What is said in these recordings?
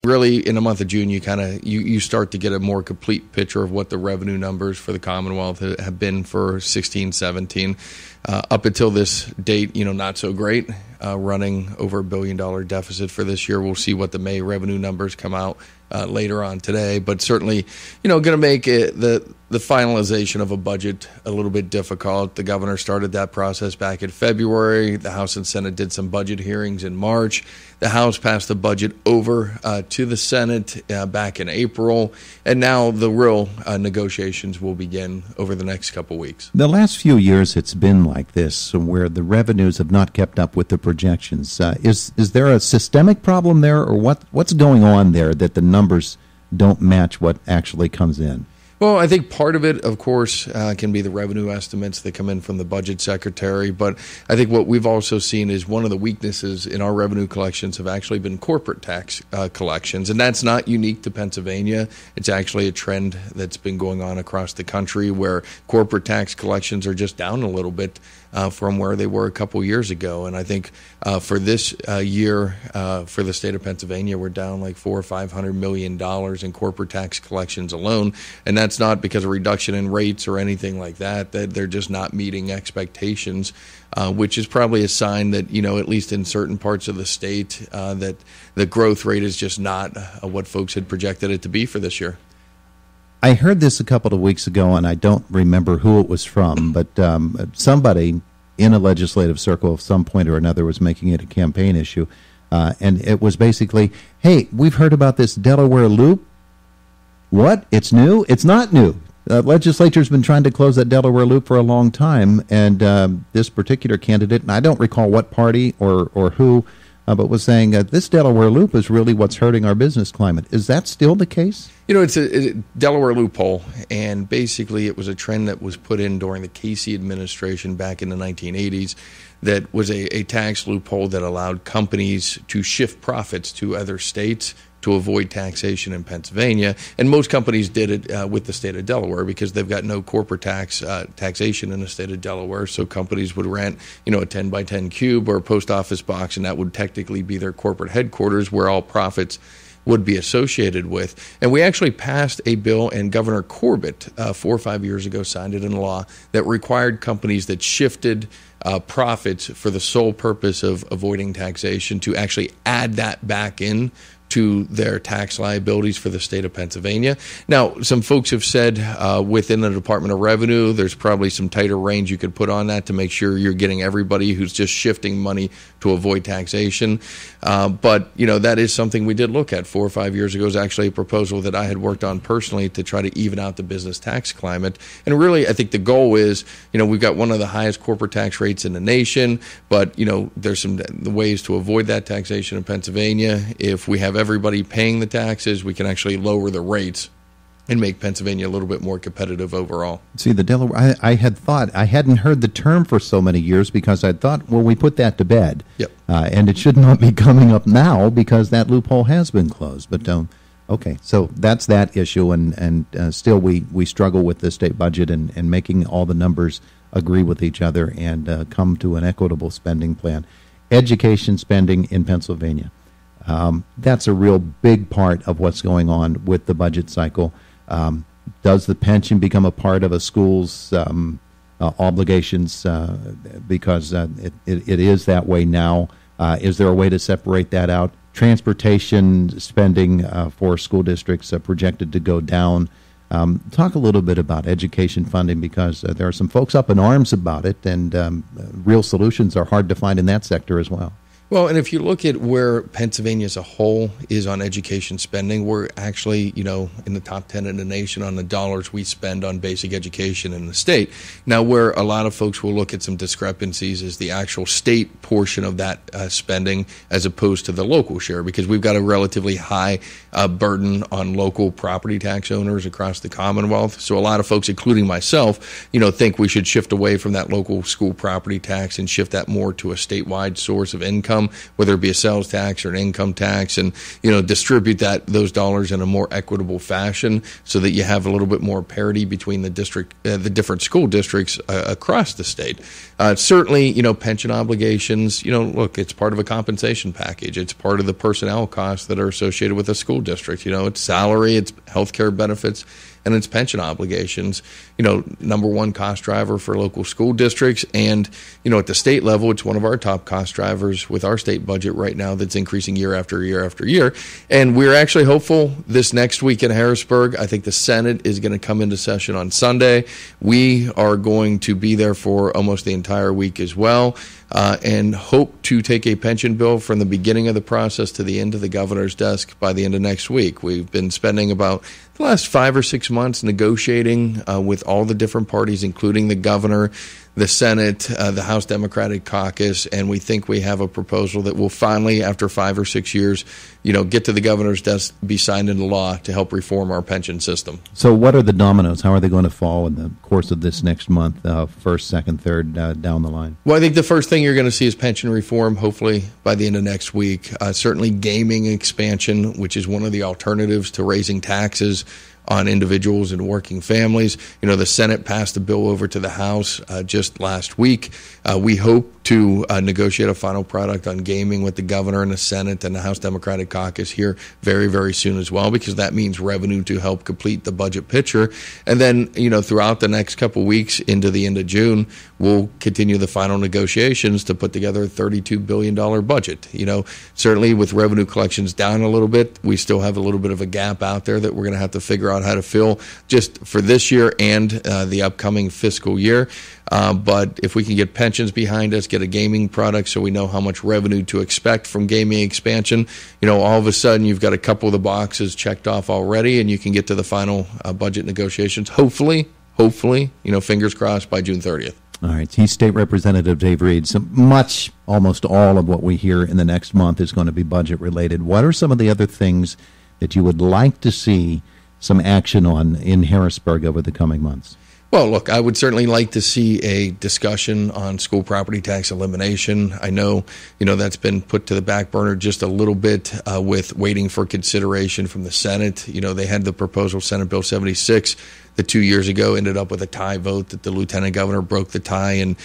really, in the month of June, you start to get a more complete picture of what the revenue numbers for the Commonwealth have been for 16, 17. Up until this date, not so great, running over $1 billion deficit for this year. We'll see what the May revenue numbers come out later on today, but certainly, going to make the finalization of a budget a little bit difficult. The governor started that process back in February. The House and Senate did some budget hearings in March. The House passed the budget over to the Senate back in April, and now the real negotiations will begin over the next couple weeks. The last few years it's been like this, where the revenues have not kept up with the projections. Is there a systemic problem there, or what's going on there that the numbers don't match what actually comes in? Well, I think part of it, of course, can be the revenue estimates that come in from the budget secretary. But I think what we've also seen is one of the weaknesses in our revenue collections have actually been corporate tax collections. And that's not unique to Pennsylvania. It's actually a trend that's been going on across the country where corporate tax collections are just down a little bit from where they were a couple years ago. And I think for this year, for the state of Pennsylvania, we're down like $400 or $500 million in corporate tax collections alone. And that's not because of reduction in rates or anything like that. That they're just not meeting expectations, which is probably a sign that, at least in certain parts of the state, that the growth rate is just not what folks had projected it to be for this year. I heard this a couple of weeks ago, and I don't remember who it was from, but somebody in a legislative circle at some point or another was making it a campaign issue, and it was basically, hey, we've heard about this Delaware Loop. What? It's new? It's not new. The legislature's been trying to close that Delaware Loop for a long time, and this particular candidate, and I don't recall what party or who, but was saying this Delaware Loop is really what's hurting our business climate. Is that still the case? It's a Delaware loophole, and basically it was a trend that was put in during the Casey administration back in the 1980s that was a tax loophole that allowed companies to shift profits to other states to avoid taxation in Pennsylvania. And most companies did it with the state of Delaware because they've got no corporate taxation in the state of Delaware. So companies would rent, a 10 by 10 cube or a post office box, and that would technically be their corporate headquarters where all profits would be associated with. And we actually passed a bill, and Governor Corbett 4 or 5 years ago signed it into law that required companies that shifted profits for the sole purpose of avoiding taxation to actually add that back in to their tax liabilities for the state of Pennsylvania. Now, some folks have said within the Department of Revenue, there's probably some tighter range you could put on that to make sure you're getting everybody who's just shifting money to avoid taxation. But, that is something we did look at 4 or 5 years ago. It was actually a proposal that I had worked on personally to try to even out the business tax climate. And really, I think the goal is, we've got one of the highest corporate tax rates in the nation, but, there's some ways to avoid that taxation in Pennsylvania. If we have everybody paying the taxes, we can actually lower the rates and make Pennsylvania a little bit more competitive overall. See, the Delaware, I had thought, I hadn't heard the term for so many years because I thought, well, we put that to bed. Yep. And it should not be coming up now because that loophole has been closed. But, okay, so that's that issue, and still we struggle with the state budget and making all the numbers agree with each other and come to an equitable spending plan. Education spending in Pennsylvania. That's a real big part of what's going on with the budget cycle. Does the pension become a part of a school's obligations because it is that way now? Is there a way to separate that out? Transportation spending for school districts projected to go down. Talk a little bit about education funding because there are some folks up in arms about it, and real solutions are hard to find in that sector as well. Well, and if you look at where Pennsylvania as a whole is on education spending, we're actually, in the top 10 in the nation on the dollars we spend on basic education in the state. Now, where a lot of folks will look at some discrepancies is the actual state portion of that spending as opposed to the local share, because we've got a relatively high burden on local property tax owners across the Commonwealth. So a lot of folks, including myself, think we should shift away from that local school property tax and shift that more to a statewide source of income. income, whether it be a sales tax or an income tax, and distribute those dollars in a more equitable fashion so that you have a little bit more parity between the different school districts across the state. Certainly, pension obligations. Look, it's part of a compensation package. It's part of the personnel costs that are associated with a school district. It's salary, it's healthcare benefits, and its pension obligations. Number one cost driver for local school districts, and at the state level, it's one of our top cost drivers with our state budget right now that's increasing year after year after year. And we're actually hopeful this next week in Harrisburg. I think the Senate is going to come into session on Sunday. We are going to be there for almost the entire week as well, and hope to take a pension bill from the beginning of the process to the end of the governor's desk by the end of next week. We've been spending about the last 5 or 6 months negotiating with all the different parties, including the governor, the Senate, the House Democratic Caucus, and we think we have a proposal that will finally, after 5 or 6 years, get to the governor's desk, be signed into law to help reform our pension system. So what are the dominoes? How are they going to fall in the course of this next month, first, second, third, down the line? Well, I think the first thing you're going to see is pension reform, hopefully by the end of next week. Certainly gaming expansion, which is one of the alternatives to raising taxes on individuals and working families. The Senate passed a bill over to the House just last week. We hope to negotiate a final product on gaming with the governor and the Senate and the House Democratic Caucus here very, very soon as well, because that means revenue to help complete the budget picture. And then, throughout the next couple weeks into the end of June, we'll continue the final negotiations to put together a $32 billion budget. Certainly with revenue collections down a little bit, we still have a little bit of a gap out there that we're going to have to figure out how to fill just for this year and the upcoming fiscal year. But if we can get pensions behind us, get a gaming product so we know how much revenue to expect from gaming expansion, all of a sudden you've got a couple of the boxes checked off already, and you can get to the final budget negotiations, hopefully, fingers crossed, by June 30th. All right. He's State Representative Dave Reed. So almost all of what we hear in the next month is going to be budget related. What are some of the other things that you would like to see some action on in Harrisburg over the coming months? Well, look, I would certainly like to see a discussion on school property tax elimination. I know, that's been put to the back burner just a little bit with waiting for consideration from the Senate. They had the proposal, Senate Bill 76, that 2 years ago ended up with a tie vote that the lieutenant governor broke the tie and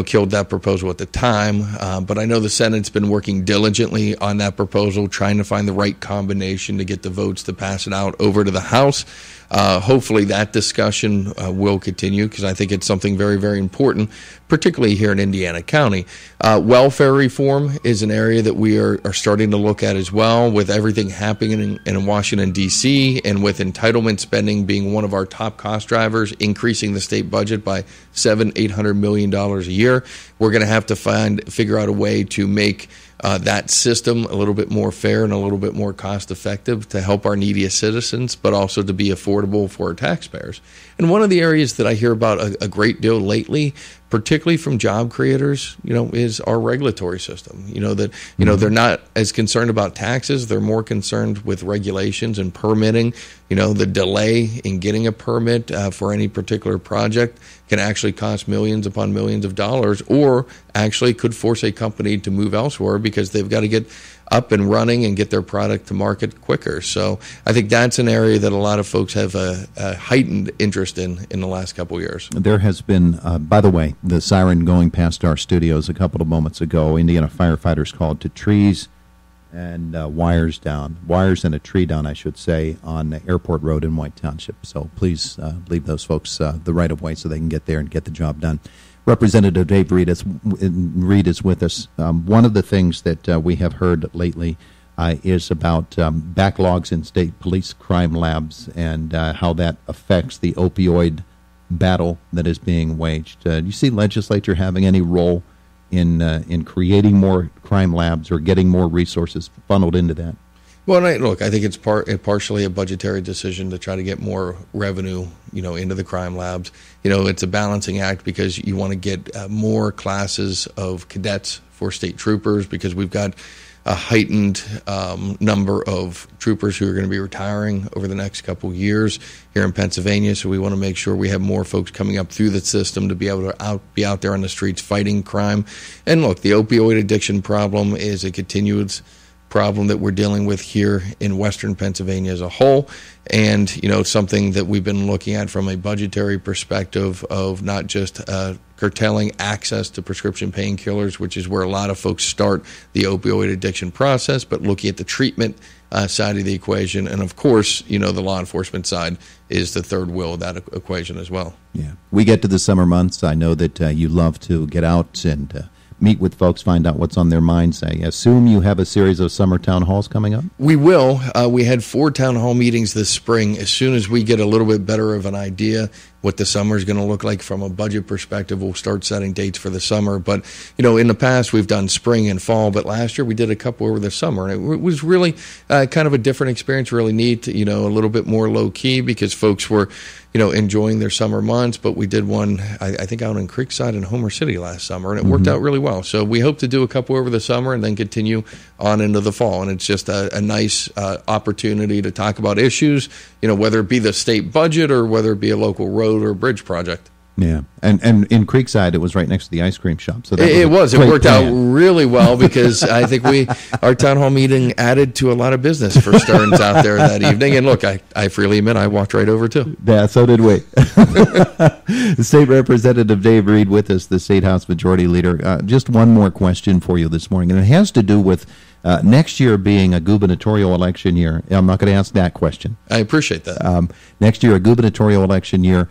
killed that proposal at the time. But I know the Senate's been working diligently on that proposal, trying to find the right combination to get the votes to pass it out over to the House. Hopefully that discussion will continue, because I think it's something very, very important, particularly here in Indiana County. Welfare reform is an area that we are starting to look at as well, with everything happening in Washington, D.C., and with entitlement spending being one of our top cost drivers, increasing the state budget by $700-800 million a year. We're going to have to figure out a way to make that system a little bit more fair and a little bit more cost effective to help our neediest citizens, but also to be affordable for our taxpayers. And one of the areas that I hear about a great deal lately, particularly from job creators, is our regulatory system. They're not as concerned about taxes. They're more concerned with regulations and permitting. The delay in getting a permit for any particular project can actually cost millions upon millions of dollars, or actually could force a company to move elsewhere because they've got to get up and running and get their product to market quicker. So I think that's an area that a lot of folks have a heightened interest in the last couple of years. There has been, by the way, the siren going past our studios a couple of moments ago. Indiana firefighters called to trees and wires and a tree down, I should say, on Airport Road in White Township. So please leave those folks the right of way so they can get there and get the job done. Representative Dave Reed is with us. One of the things that we have heard lately is about backlogs in state police crime labs and how that affects the opioid battle that is being waged. Do you see legislature having any role in creating more crime labs or getting more resources funneled into that? Well, I think it's partially a budgetary decision to try to get more revenue, into the crime labs. It's a balancing act, because you want to get more classes of cadets for state troopers, because we've got a heightened number of troopers who are going to be retiring over the next couple of years here in Pennsylvania. So we want to make sure we have more folks coming up through the system to be able to be out there on the streets fighting crime. And look, the opioid addiction problem is a continuous problem that we're dealing with here in Western Pennsylvania as a whole, and something that we've been looking at from a budgetary perspective of not just curtailing access to prescription painkillers, which is where a lot of folks start the opioid addiction process, but looking at the treatment side of the equation, and of course, the law enforcement side is the third wheel of that equation as well. Yeah, we get to the summer months. I know that you love to get out and meet with folks, find out what's on their minds. I assume you have a series of summer town halls coming up? We will. We had 4 town hall meetings this spring. As soon as we get a little bit better of an idea what the summer is going to look like from a budget perspective, we'll start setting dates for the summer. But, in the past, we've done spring and fall, but last year we did a couple over the summer. And it was really kind of a different experience, really neat, a little bit more low-key because folks were, enjoying their summer months. But we did one, I think, out in Creekside and Homer City last summer, and it worked out really well. So we hope to do a couple over the summer and then continue on into the fall. And it's just a nice opportunity to talk about issues, whether it be the state budget or whether it be a local road or bridge project. Yeah, and in Creekside, it was right next to the ice cream shop. So it worked out really well because I think our town hall meeting added to a lot of business for Stearns out there that evening. And look, I freely admit I walked right over too. Yeah, so did we. The State Representative Dave Reed with us, the State House Majority Leader. Just one more question for you this morning, and it has to do with next year being a gubernatorial election year. I'm not going to ask that question. I appreciate that. Next year, a gubernatorial election year,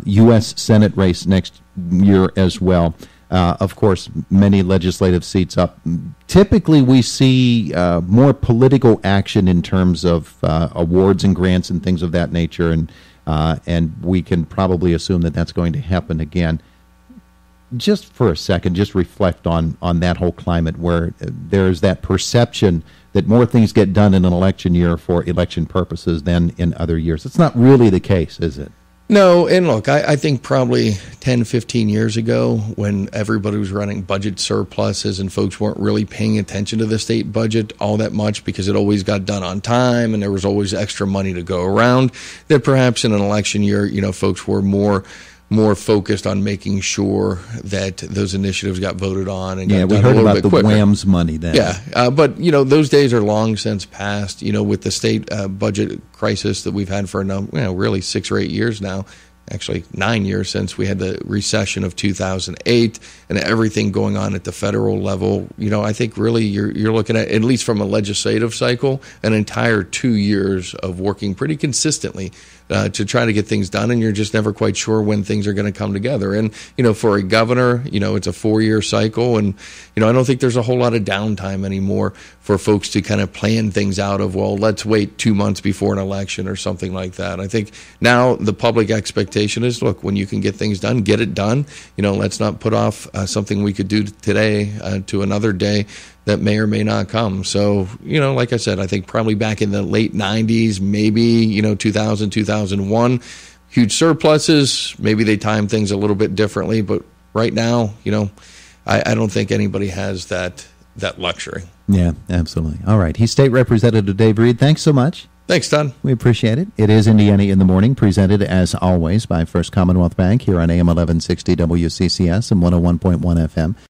U.S. Senate race next year as well. Of course, many legislative seats up. Typically, we see more political action in terms of awards and grants and things of that nature, and we can probably assume that that's going to happen again. Just for a second, just reflect on that whole climate where there's that perception that more things get done in an election year for election purposes than in other years. It's not really the case, is it? No, and look, I think probably 10, 15 years ago when everybody was running budget surpluses and folks weren't really paying attention to the state budget all that much because it always got done on time and there was always extra money to go around, that perhaps in an election year, folks were more focused on making sure that those initiatives got voted on and got done a little bit quicker. We heard about the WHAMS money then. Yeah, but those days are long since past. With the state budget crisis that we've had for really 6 or 8 years now. Actually 9 years since we had the recession of 2008 and everything going on at the federal level. I think really you're looking at least from a legislative cycle, an entire 2 years of working pretty consistently to try to get things done, and you're just never quite sure when things are going to come together. And, for a governor, it's a 4-year cycle, and, I don't think there's a whole lot of downtime anymore for folks to kind of plan things out of, well, let's wait 2 months before an election or something like that. I think now the public expectation is, look, when you can get things done, get it done. Let's not put off something we could do today to another day that may or may not come. So, like I said, I think probably back in the late 90s, maybe, 2000, 2001, huge surpluses. Maybe they time things a little bit differently. But right now, I don't think anybody has that luxury. Yeah, absolutely. All right. He's State Representative Dave Reed. Thanks so much. Thanks, Todd. We appreciate it. It is Indiana in the Morning, presented as always by First Commonwealth Bank here on AM 1160 WCCS and 101.1 FM.